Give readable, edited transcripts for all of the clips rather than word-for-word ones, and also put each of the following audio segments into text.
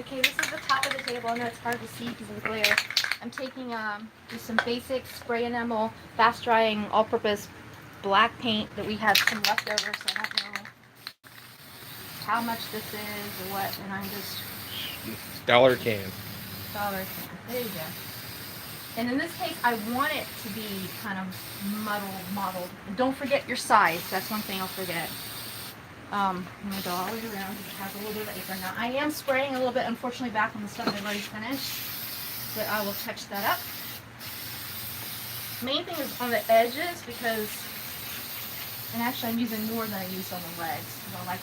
Okay, this is the top of the table. I know it's hard to see because of the glare. I'm taking just some basic spray enamel, fast drying, all-purpose black paint that we had some leftovers, so I don't know how much this is or what, and I'm just Dollar can. dollar can. There you go. And in this case, I want it to be kind of mottled. And don't forget your size. That's one thing I'll forget. I'm going to go all the way around because it has a little bit of apron. Now, I am spraying a little bit, unfortunately, back on the stuff I've already finished. But I will touch that up. Main thing is on the edges because, and actually I'm using more than I used on the legs because I like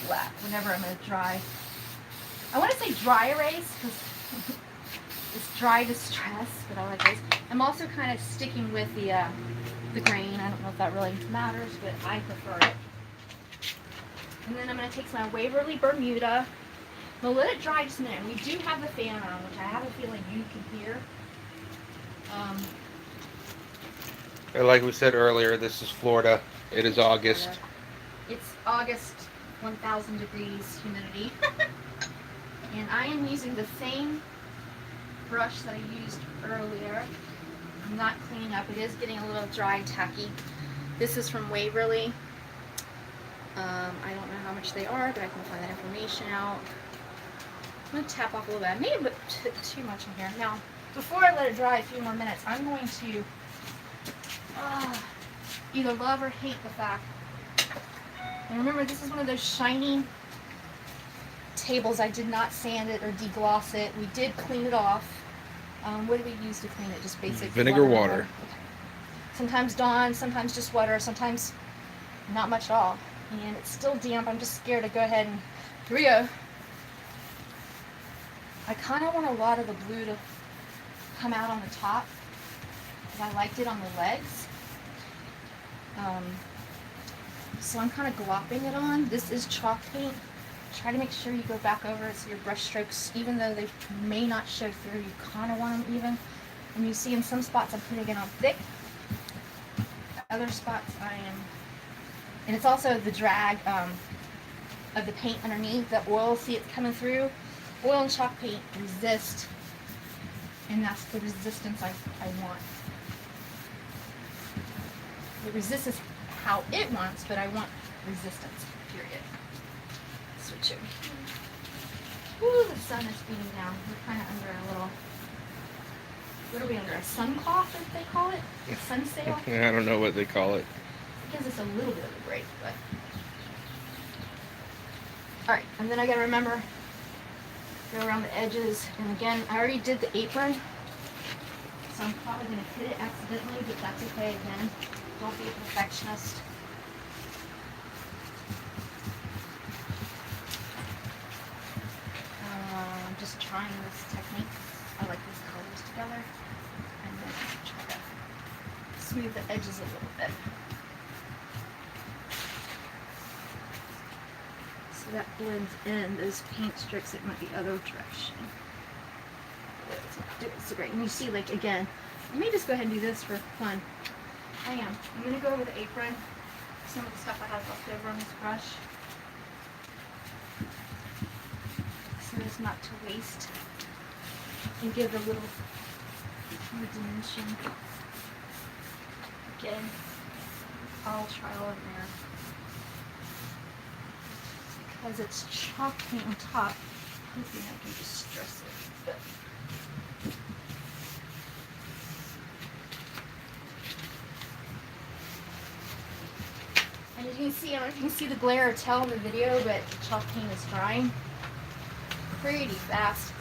black whenever I'm going to dry. I want to say dry erase because it's dry distress, but I like erase. I'm also kind of sticking with the grain. I don't know if that really matters, but I prefer it. And then I'm going to take my Waverly Bermuda. I'm going to let it dry just a minute. We do have the fan on, which I have a feeling you can hear. And like we said earlier, this is Florida. It is August. It's August, 1,000 degrees humidity. And I am using the same brush that I used earlier. I'm not cleaning up. It is getting a little dry and tacky. This is from Waverly. I don't know how much they are, but I can find that information out. I'm going to tap off a little bit. I may have put too much in here. Now, before I let it dry a few more minutes, I'm going to either love or hate the fact. And remember, this is one of those shiny tables. I did not sand it or degloss it. We did clean it off. What do we use to clean it? Just basic vinegar water. Okay. Sometimes Dawn, sometimes just water, sometimes not much at all. And it's still damp. I'm just scared to go ahead and here we go. I kind of want a lot of the blue to come out on the top because I liked it on the legs. So I'm kind of glopping it on. This is chalk paint. Try to make sure you go back over it so your brush strokes, even though they may not show through, you kind of want them even. And you see in some spots I'm putting it on thick. Other spots I am, and it's also the drag of the paint underneath, the oil, see it's coming through. Oil and chalk paint resist, and that's the resistance I want. It resists how it wants, but I want resistance, period. Switch it. Ooh, the sun is beating down. We're kind of under a little, what are we under, a sun cloth, as they call it? A sun sail? I don't know what they call it. It gives us a little bit of a break, but. Alright, and then I gotta remember, go around the edges, and again, I already did the apron, so I'm probably gonna hit it accidentally, but that's okay again. Don't be a perfectionist. I'm just trying this technique. I like these colors together. And then try to smooth the edges a little bit. So that blends in those paint strips that went the other direction. It's not doing so great. And you see, like, again, let me just go ahead and do this for fun. I'm going to go over the apron, some of the stuff I have left over on this brush. So as not to waste and give a little more dimension. Again, all trial and error. Because it's chalk paint on top, hoping I can just stress it. But and as you can see, I don't know if you can see the glare or tell in the video, but the chalk paint is drying pretty fast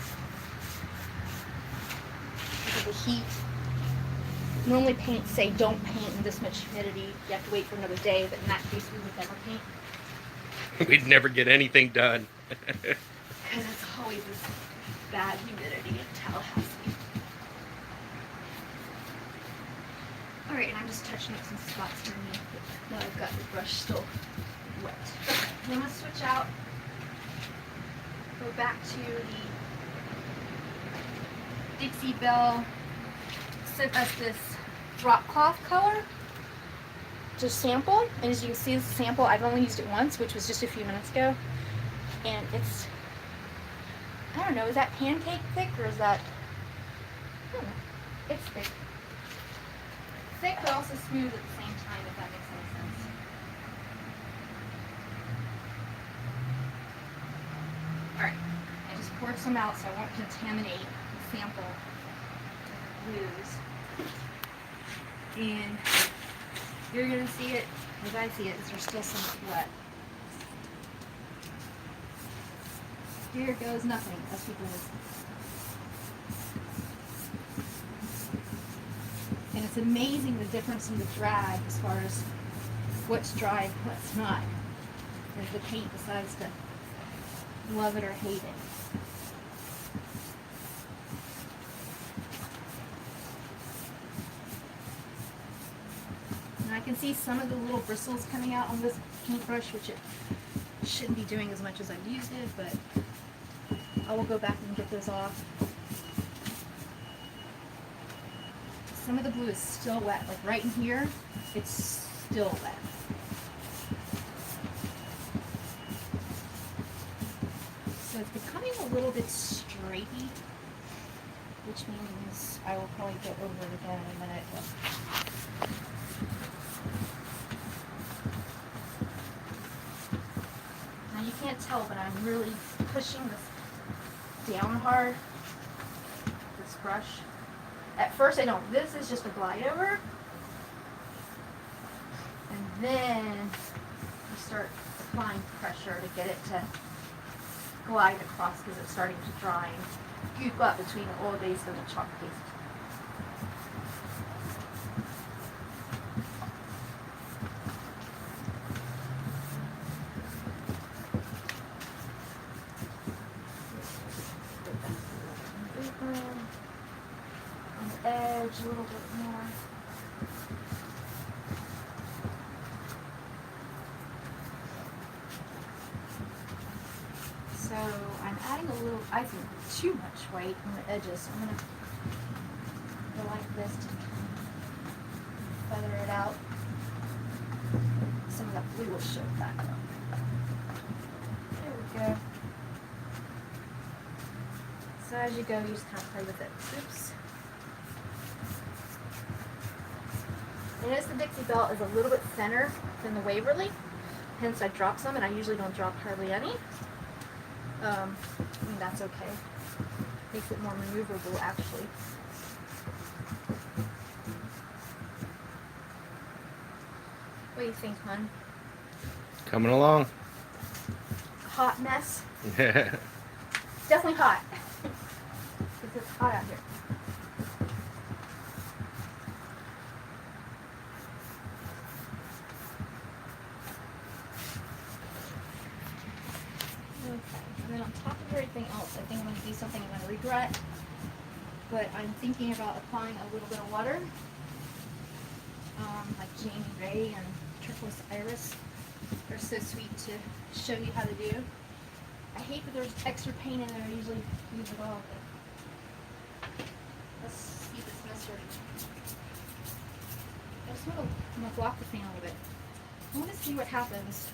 because of the heat. Normally paints say don't paint in this much humidity. You have to wait for another day, but in that case we would never paint. We'd never get anything done. Because it's always this bad humidity in Tallahassee. Alright, and I'm just touching up some spots underneath while I've got the brush still wet. Okay, I'm going to switch out. Go back to the Dixie Belle sent us this drop cloth color to sample, and as you can see, this sample I've only used it once, which was just a few minutes ago, and it's I don't know, is that pancake thick or is that, I don't know. It's thick. Thick but also smooth at the same time, if that makes any sense. Alright, I just poured some out so I won't contaminate the sample blues. And you're gonna see it, as I see it, is there's still some wet. Here goes nothing, as people would say. And it's amazing the difference in the drag as far as what's dry and what's not. As the paint decides to love it or hate it. And I can see some of the little bristles coming out on this paintbrush, which it shouldn't be doing as much as I've used it, but I will go back and get those off. Some of the blue is still wet, like right in here, it's still wet. So it's becoming a little bit stripey, which means I will probably get over it again in a minute. Now you can't tell, but I'm really pushing this down hard, this brush. At first I don't. This is just a glide over. And then you start applying pressure to get it to glide across because it's starting to dry and goop up between the oil base and the chalk paste. On the edge a little bit more. So I'm adding a little, I think, too much white on the edges. So I'm going to go like this to feather it out. Some of that blue will show back up. There we go. So as you go, you just kind of play with it. Oops. And notice the Dixie Belle is a little bit thinner than the Waverly. Hence I dropped some, and I usually don't drop hardly any. I mean, that's okay. Makes it more maneuverable, actually. What do you think, hon? Coming along. Hot mess? Yeah. It's definitely hot. Because it's hot out here. Okay, and then on top of everything else, I think I'm going to do something I'm going to regret. But I'm thinking about applying a little bit of water. Like Janie Ray and Turquoise Iris. They're so sweet to show you how to do. I hate that there's extra paint in there. I usually use it all. But let's see this mister. I just want to block the fan a little bit. I want to see what happens.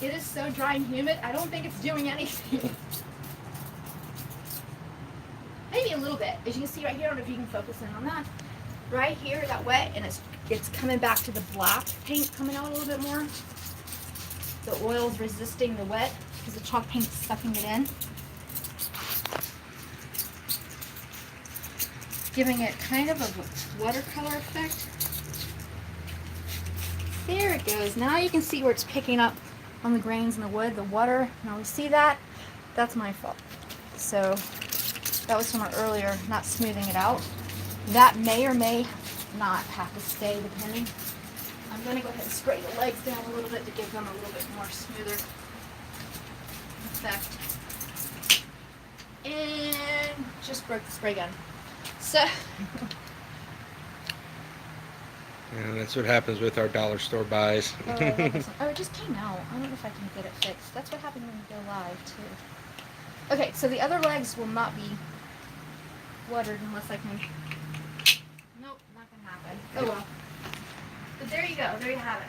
It is so dry and humid, I don't think it's doing anything. Maybe a little bit. As you can see right here, I don't know if you can focus in on that. Right here, that wet, and it's coming back to the black paint coming out a little bit more. The oil's resisting the wet because the chalk paint's sucking it in. Giving it kind of a watercolor effect. There it goes. Now you can see where it's picking up on the grains in the wood, the water. Now we see that. That's my fault. So that was from earlier, not smoothing it out. That may or may not have to stay, depending. I'm going to go ahead and spray the legs down a little bit to give them a little bit more smoother effect. And just broke the spray gun. So Yeah, that's what happens with our dollar store buys. oh, I love this one. Oh, it just came out. I don't know if I can get it fixed. That's what happens when you go live, too. Okay, so the other legs will not be watered unless I can... Nope, not going to happen. Oh, well. But there you go. There you have it.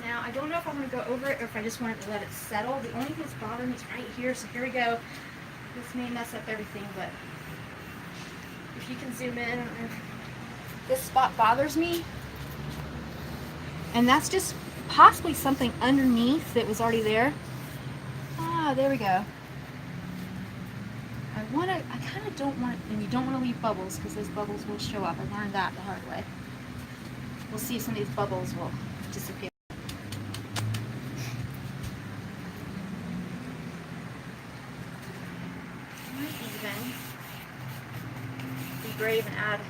Now, I don't know if I want to go over it or if I just want to let it settle. The only thing that's bothering me is right here, so here we go. This may mess up everything, but if you can zoom in, I don't know if this spot bothers me. And that's just possibly something underneath that was already there. Ah, there we go. I kind of don't want, and you don't want to leave bubbles because those bubbles will show up. I learned that the hard way. We'll see if some of these bubbles will disappear. I might even be brave and add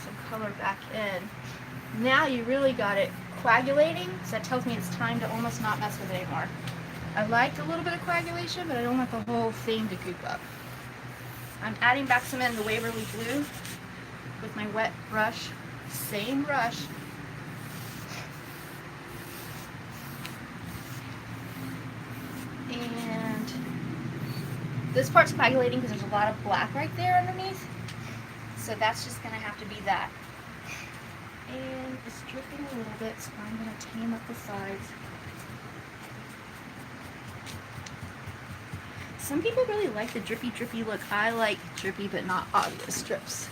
some color back in. Now you really got it coagulating, so that tells me it's time to almost not mess with it anymore. I liked a little bit of coagulation, but I don't want the whole thing to goop up. I'm adding back some in the Waverly Blue with my wet brush. Same brush. And this part's coagulating because there's a lot of black right there underneath. So that's just going to have to be that. And it's dripping a little bit, so I'm going to tame up the sides. Some people really like the drippy look. I like drippy but not obvious drips.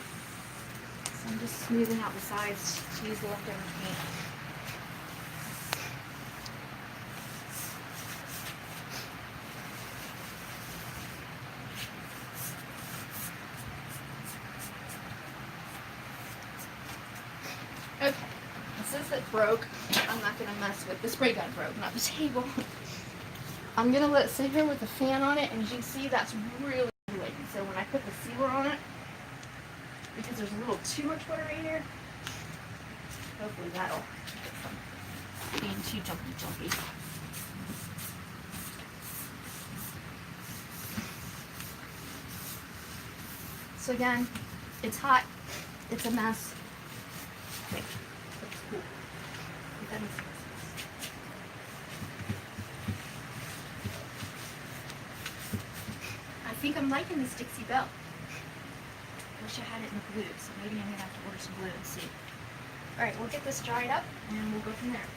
So I'm just smoothing out the sides to use the leftover paint. Okay, and since it broke, I'm not going to mess with the spray gun broke, not the table. I'm going to let it sit here with the fan on it, and as you can see, that's really good. So when I put the sealer on it, because there's a little too much water right here, hopefully that'll keep it from being too jumpy. So again, it's hot, it's a mess. Okay, that's cool. That makes sense. I think I'm liking this Dixie Belle. Wish I had it in the blue, so maybe I'm gonna have to order some blue and see. Alright, we'll get this dried up and we'll go from there.